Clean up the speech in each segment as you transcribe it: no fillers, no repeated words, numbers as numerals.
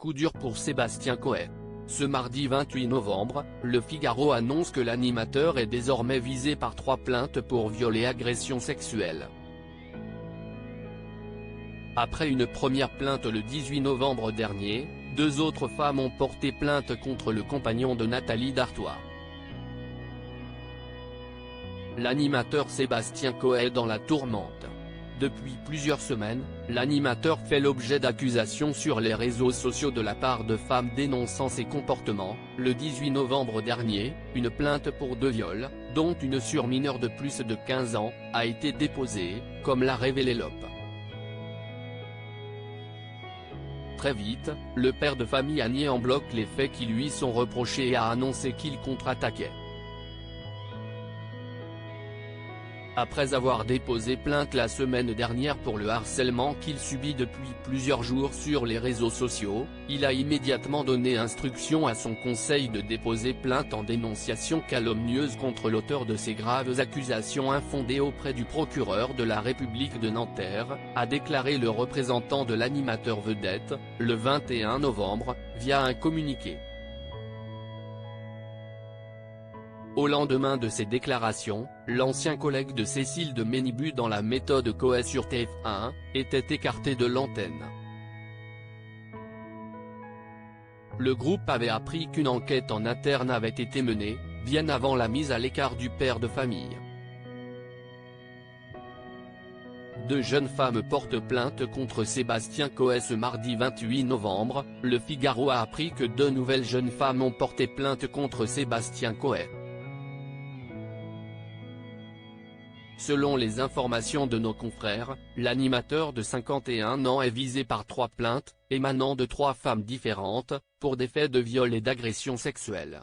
coup dur pour Sébastien Coe. Ce mardi 28 novembre, Le Figaro annonce que l'animateur est désormais visé par 3 plaintes pour viol et agression sexuelle. Après une première plainte le 18 novembre dernier, 2 autres femmes ont porté plainte contre le compagnon de Nathalie Dartois. L'animateur Sébastien Coe est dans la tourmente. Depuis plusieurs semaines, l'animateur fait l'objet d'accusations sur les réseaux sociaux de la part de femmes dénonçant ses comportements. Le 18 novembre dernier, une plainte pour 2 viols, dont une sur mineure de plus de 15 ans, a été déposée, comme l'a révélé l'OP. Très vite, le père de famille a nié en bloc les faits qui lui sont reprochés et a annoncé qu'il contre-attaquait. Après avoir déposé plainte la semaine dernière pour le harcèlement qu'il subit depuis plusieurs jours sur les réseaux sociaux, il a immédiatement donné instruction à son conseil de déposer plainte en dénonciation calomnieuse contre l'auteur de ces graves accusations infondées auprès du procureur de la République de Nanterre, a déclaré le représentant de l'animateur vedette, le 21 novembre, via un communiqué. Au lendemain de ces déclarations, l'ancien collègue de Cécile de Ménibu dans la méthode Coe sur TF1, était écarté de l'antenne. Le groupe avait appris qu'une enquête en interne avait été menée, bien avant la mise à l'écart du père de famille. 2 jeunes femmes portent plainte contre Sébastien Coe ce mardi 28 novembre, Le Figaro a appris que 2 nouvelles jeunes femmes ont porté plainte contre Sébastien Coe. Selon les informations de nos confrères, l'animateur de 51 ans est visé par 3 plaintes, émanant de 3 femmes différentes, pour des faits de viol et d'agression sexuelle.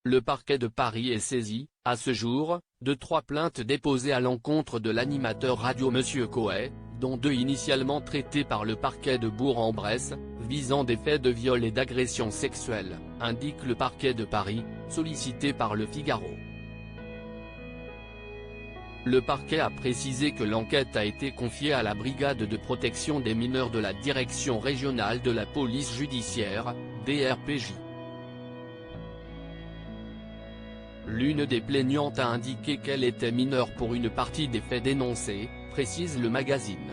Le parquet de Paris est saisi, à ce jour, de 3 plaintes déposées à l'encontre de l'animateur radio Monsieur Coe, dont 2 initialement traitées par le parquet de Bourg-en-Bresse, visant des faits de viol et d'agression sexuelle, indique le parquet de Paris, sollicité par Le Figaro. Le parquet a précisé que l'enquête a été confiée à la brigade de protection des mineurs de la Direction régionale de la police judiciaire, DRPJ. L'une des plaignantes a indiqué qu'elle était mineure pour une partie des faits dénoncés, précise le magazine.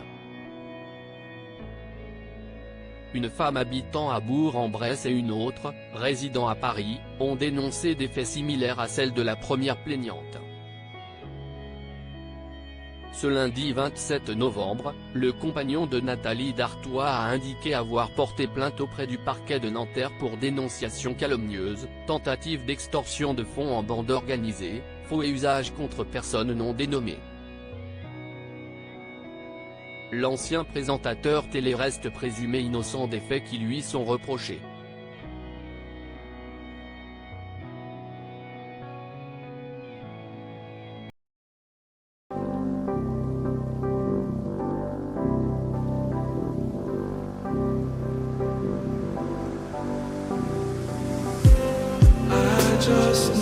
Une femme habitant à Bourg-en-Bresse et une autre, résidant à Paris, ont dénoncé des faits similaires à celles de la première plaignante. Ce lundi 27 novembre, le compagnon de Nathalie Dartois a indiqué avoir porté plainte auprès du parquet de Nanterre pour dénonciation calomnieuse, tentative d'extorsion de fonds en bande organisée, faux et usage contre personne non dénommée. L'ancien présentateur télé reste présumé innocent des faits qui lui sont reprochés. Just